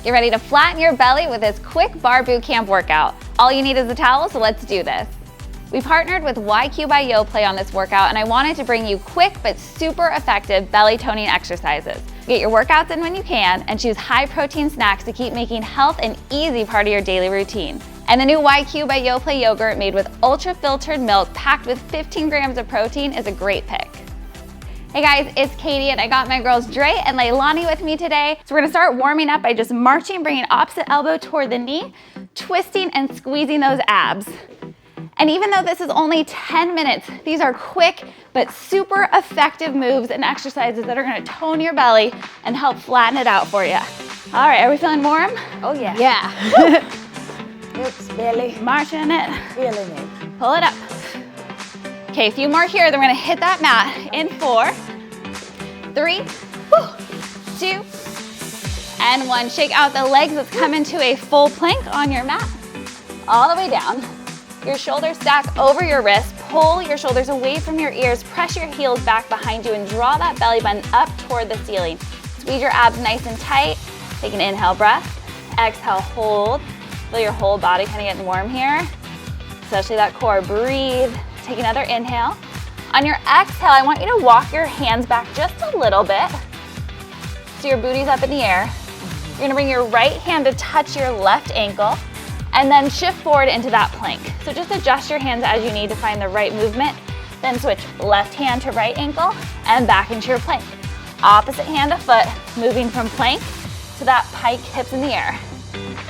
Get ready to flatten your belly with this quick bar boot camp workout. All you need is a towel, so let's do this. We partnered with YQ by YoPlay on this workout, and I wanted to bring you quick but super effective belly toning exercises. Get your workouts in when you can, and choose high protein snacks to keep making health an easy part of your daily routine. And the new YQ by YoPlay yogurt made with ultra filtered milk packed with 15 grams of protein is a great pick. Hey guys, it's Katie and I got my girls Dre and Leilani with me today. So we're gonna start warming up by just marching, bringing opposite elbow toward the knee, twisting and squeezing those abs. And even though this is only 10 minutes, these are quick but super effective moves and exercises that are gonna tone your belly and help flatten it out for you. All right, are we feeling warm? Oh yeah. Yeah. Hips, belly. Marching it. Feeling it. Pull it up. Okay, a few more here, then we're gonna hit that mat in 4, 3, 2, and 1. Shake out the legs. Let's come into a full plank on your mat. All the way down. Your shoulders stack over your wrists. Pull your shoulders away from your ears. Press your heels back behind you and draw that belly button up toward the ceiling. Squeeze your abs nice and tight. Take an inhale breath. Exhale, hold. Feel your whole body kind of getting warm here, especially that core. Breathe. Take another inhale. On your exhale, I want you to walk your hands back just a little bit so your booty's up in the air. You're gonna bring your right hand to touch your left ankle and then shift forward into that plank. So just adjust your hands as you need to find the right movement. Then switch left hand to right ankle and back into your plank. Opposite hand to foot, moving from plank to that pike, hips in the air.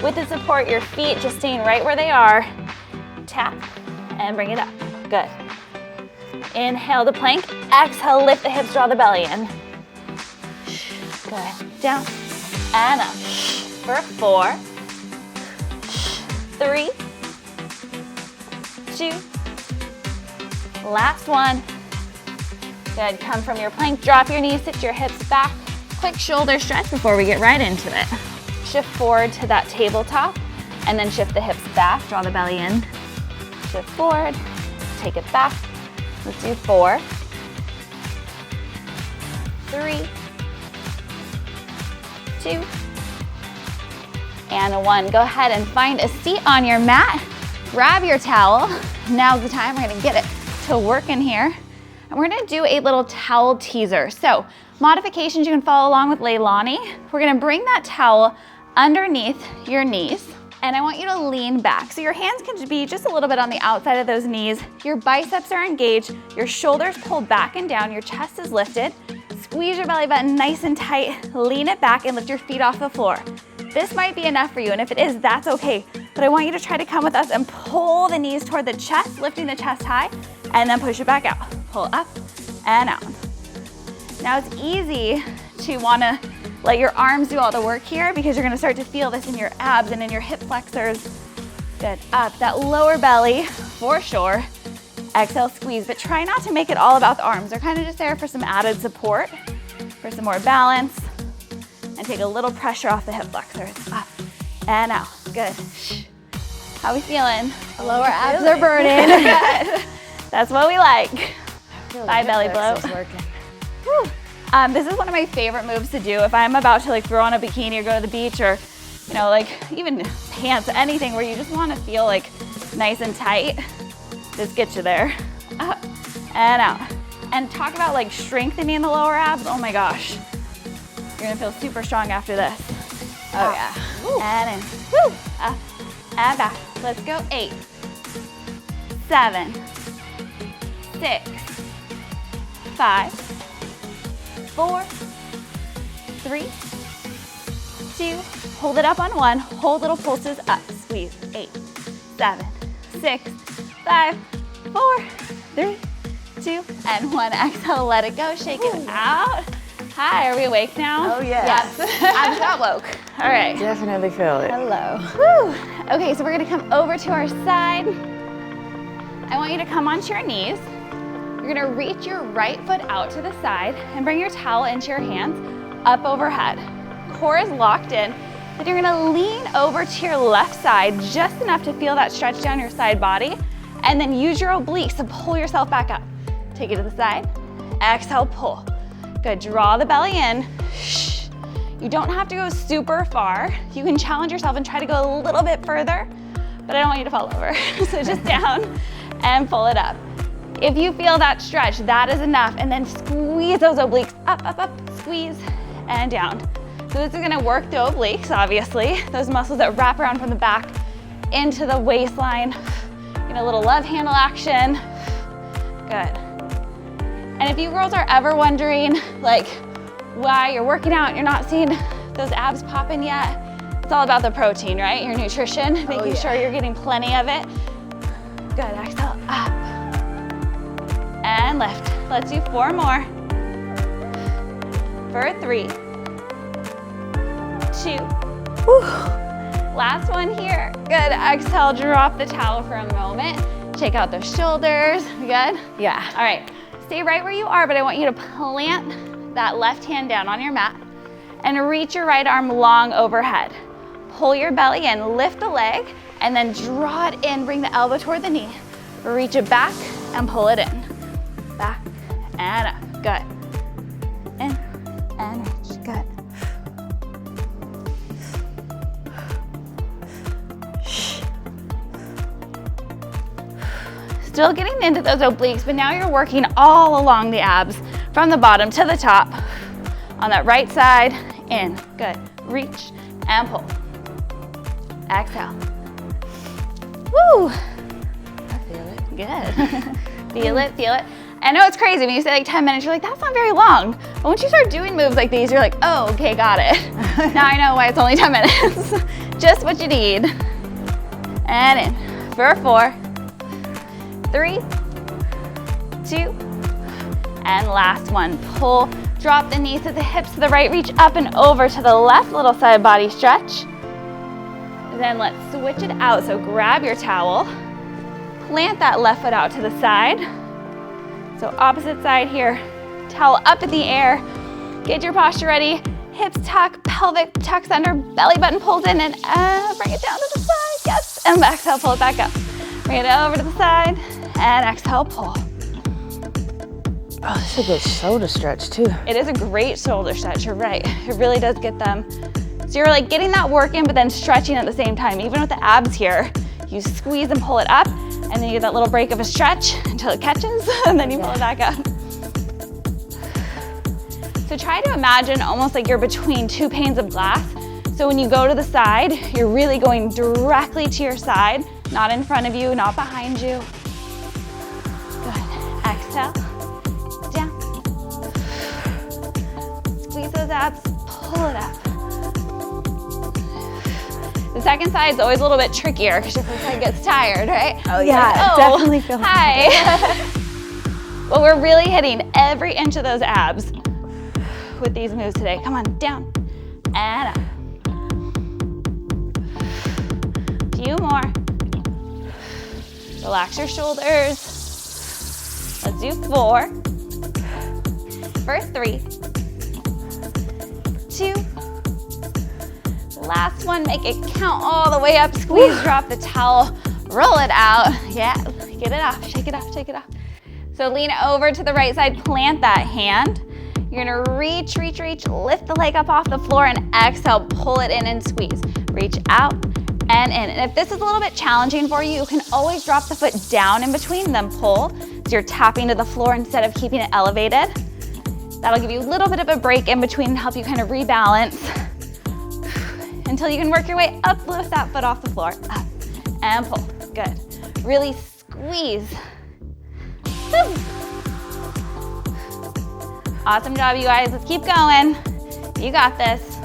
With the support, your feet just staying right where they are. Tap and bring it up. Good. Inhale to plank. Exhale, lift the hips, draw the belly in. Good. Down and up. For 4, 3, 2. Last one. Good. Come from your plank. Drop your knees, sit your hips back. Quick shoulder stretch before we get right into it. Shift forward to that tabletop and then shift the hips back. Draw the belly in. Shift forward. Take it back. Let's do 4, 3, 2, and 1. Go ahead and find a seat on your mat. Grab your towel. Now's the time. We're gonna get it to work in here. And we're gonna do a little towel teaser. So modifications you can follow along with Leilani. We're gonna bring that towel underneath your knees. And I want you to lean back. So your hands can be just a little bit on the outside of those knees. Your biceps are engaged, your shoulders pulled back and down, your chest is lifted. Squeeze your belly button nice and tight, lean it back and lift your feet off the floor. This might be enough for you, and if it is, that's okay. But I want you to try to come with us and pull the knees toward the chest, lifting the chest high, and then push it back out. Pull up and out. Now it's easy to wanna let your arms do all the work here because you're gonna start to feel this in your abs and in your hip flexors. Good, up, that lower belly for sure. Exhale, squeeze, but try not to make it all about the arms. They're kind of just there for some added support, for some more balance, and take a little pressure off the hip flexors. Up and out, good. How we feeling? The lower abs are burning. That's what we like. Bye, belly bloat. Whew. This is one of my favorite moves to do if I'm about to like throw on a bikini or go to the beach, or you know, like even pants, anything where you just want to feel like nice and tight. Just get you there. Up and out. And talk about like strengthening the lower abs. Oh my gosh. You're gonna feel super strong after this. Oh yeah. Woo. And in. Woo. Up and back. Let's go. 8, 7, 6, 5, 4, 3, 2, hold it up on 1, hold little pulses up, squeeze, 8, 7, 6, 5, 4, 3, 2, and 1. Exhale, let it go, shake it out. Hi, are we awake now? Oh yes. I'm not woke. All right. Definitely feel it. Hello. Whew. Okay, so we're gonna come over to our side. I want you to come onto your knees. You're gonna reach your right foot out to the side and bring your towel into your hands, up overhead. Core is locked in. Then you're gonna lean over to your left side just enough to feel that stretch down your side body, and then use your obliques to pull yourself back up. Take it to the side, exhale, pull. Good, draw the belly in. You don't have to go super far. You can challenge yourself and try to go a little bit further, but I don't want you to fall over. So just down and pull it up. If you feel that stretch, that is enough. And then squeeze those obliques up, up, up, squeeze and down. So this is gonna work the obliques, obviously, those muscles that wrap around from the back into the waistline. Get a little love handle action. Good. And if you girls are ever wondering, like, why you're working out and you're not seeing those abs popping yet, it's all about the protein, right? Your nutrition, making sure you're getting plenty of it. Good, exhale, up. And lift. Let's do 4 more. For 3, 2. Whew. Last one here. Good, exhale, drop the towel for a moment. Shake out those shoulders, good? Yeah. All right, stay right where you are, but I want you to plant that left hand down on your mat and reach your right arm long overhead. Pull your belly in, lift the leg, and then draw it in, bring the elbow toward the knee. Reach it back and pull it in. Back and up, good. In and reach, good. Still getting into those obliques, but now you're working all along the abs from the bottom to the top. On that right side, in, good. Reach and pull. Exhale. Woo! I feel it. Good. Feel it, feel it. I know it's crazy when you say like 10 minutes, you're like, that's not very long. But once you start doing moves like these, you're like, oh, okay, got it. Now I know why it's only 10 minutes. Just what you need. And in for 4, 3, 2, and last one. Pull, drop the knees to the hips to the right, reach up and over to the left, little side body stretch. Then let's switch it out. So grab your towel, plant that left foot out to the side. So opposite side here, towel up in the air. Get your posture ready. Hips tuck, pelvic tucks under, belly button pulls in, and bring it down to the side. Yes, and exhale, pull it back up. Bring it over to the side, and exhale, pull. Oh, this is a good shoulder stretch too. It is a great shoulder stretch, you're right. It really does get them. So you're like getting that work in, but then stretching at the same time. Even with the abs here, you squeeze and pull it up, and then you get that little break of a stretch until it catches, and then you pull it back up. So try to imagine almost like you're between 2 panes of glass. So when you go to the side, you're really going directly to your side, not in front of you, not behind you. Good. Exhale. Down. Squeeze those abs, pull it up. The second side is always a little bit trickier because your first side gets tired, right? Oh yeah, like, definitely feel hi. But we're really hitting every inch of those abs with these moves today. Come on, down and up. Few more. Relax your shoulders. Let's do 4. For 3, 2. Last one, make it count all the way up. Squeeze, drop the towel, roll it out. Yeah, get it off, shake it off, shake it off. So lean over to the right side, plant that hand. You're gonna reach, reach, reach, lift the leg up off the floor and exhale, pull it in and squeeze. Reach out and in. And if this is a little bit challenging for you, you can always drop the foot down in between, then pull. So you're tapping to the floor instead of keeping it elevated. That'll give you a little bit of a break in between and help you kind of rebalance until you can work your way up, lift that foot off the floor, up and pull. Good. Really squeeze. Woo. Awesome job, you guys. Let's keep going. You got this.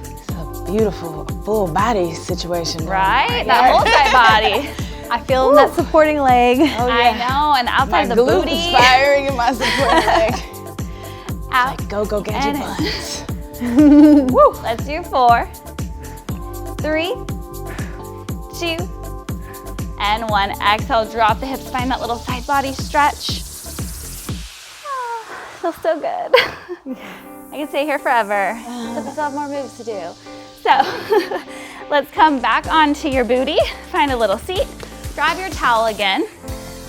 It's a beautiful full body situation. Right? That whole side body. I feel that supporting leg. Oh, yeah. I know, and outside my the glute booty. is firing in my supporting leg. Out. Like, go get your buns. Woo. Let's do 4, 3, 2, and 1. Exhale, drop the hips, find that little side body stretch. Oh, feels so good. I can stay here forever, but we still have more moves to do. So let's come back onto your booty, find a little seat, grab your towel again.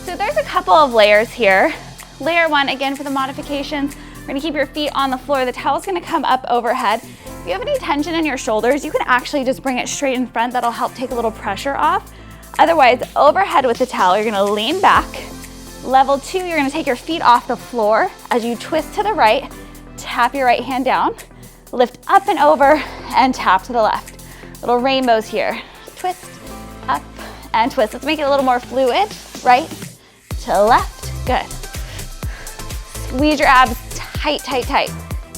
So there's a couple of layers here. Layer 1, again for the modifications, We're gonna keep your feet on the floor. The towel's gonna come up overhead. If you have any tension in your shoulders, you can actually just bring it straight in front. That'll help take a little pressure off. Otherwise, overhead with the towel, you're gonna lean back. Level 2, you're gonna take your feet off the floor. As you twist to the right, tap your right hand down, lift up and over, and tap to the left. Little rainbows here. Twist, up, and twist. Let's make it a little more fluid. Right to left, good. Squeeze your abs tight, tight, tight.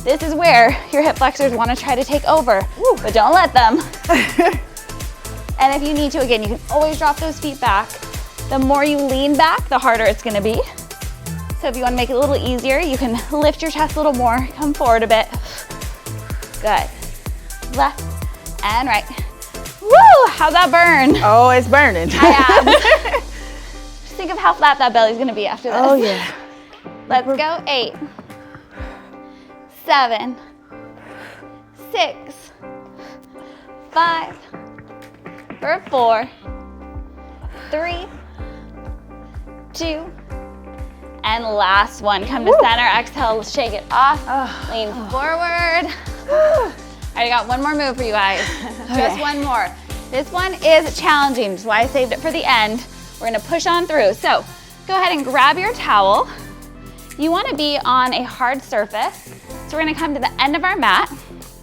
This is where your hip flexors wanna try to take over, but don't let them. And if you need to, again, you can always drop those feet back. The more you lean back, the harder it's gonna be. So if you wanna make it a little easier, you can lift your chest a little more, come forward a bit. Good. Left and right. Woo, how's that burn? Oh, it's burning. Just think of how flat that belly's gonna be after this. Oh yeah. Let's go, 8, 7, 6, 5, for 4, 3, 2, and last one. Come to center, exhale, shake it off, lean forward. All right, I got one more move for you guys. Just one more. This one is challenging, which is why I saved it for the end. We're gonna push on through. So go ahead and grab your towel. You wanna be on a hard surface. So we're gonna come to the end of our mat.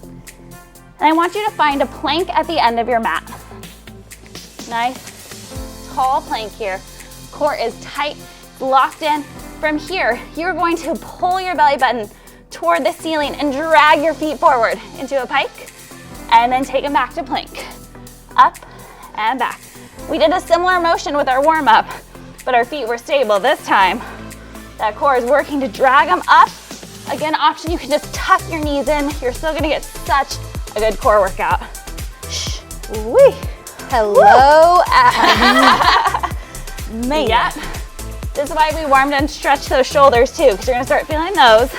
And I want you to find a plank at the end of your mat. Nice, tall plank here. Core is tight, locked in. From here, you're going to pull your belly button toward the ceiling and drag your feet forward into a pike, and then take them back to plank. Up and back. We did a similar motion with our warm-up, but our feet were stable this time. That core is working to drag them up. Again, option, you can just tuck your knees in. You're still gonna get such a good core workout. Wee. Hello, abs. Man. Yep. This is why we warmed and stretched those shoulders too, because you're gonna start feeling those.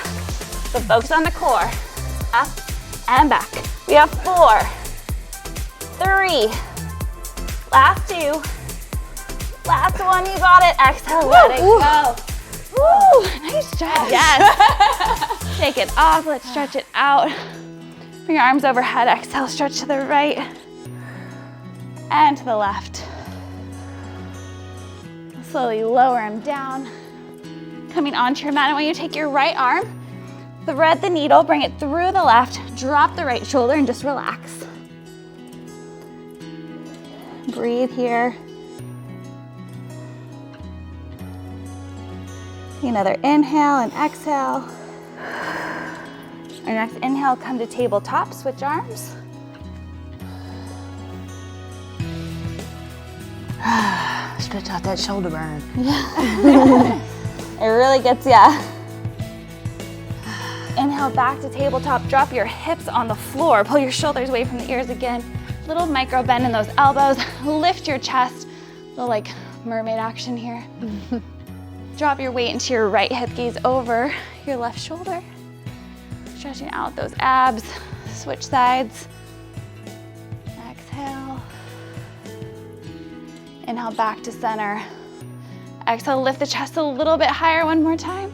So focus on the core. Up and back. We have 4, 3, last 2, last one, you got it. Exhale, let it go. Woo, nice job. Yes. Shake it off, let's stretch it out. Bring your arms overhead, exhale, stretch to the right and to the left. Slowly lower them down. Coming onto your mat, I want you to take your right arm, thread the needle, bring it through the left, drop the right shoulder, and just relax. Breathe here. Another inhale and exhale. Our next inhale, come to tabletop, switch arms. Stretch out that shoulder burn. It really gets ya. Inhale back to tabletop, drop your hips on the floor, pull your shoulders away from the ears again. Little micro bend in those elbows, lift your chest. Little like mermaid action here. Drop your weight into your right hip, gaze over your left shoulder. Stretching out those abs, switch sides. Exhale. Inhale back to center. Exhale, lift the chest a little bit higher one more time.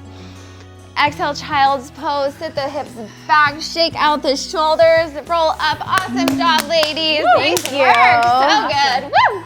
Exhale, child's pose, sit the hips back, shake out the shoulders, roll up. Awesome job, ladies. Thank you. So good. Woo!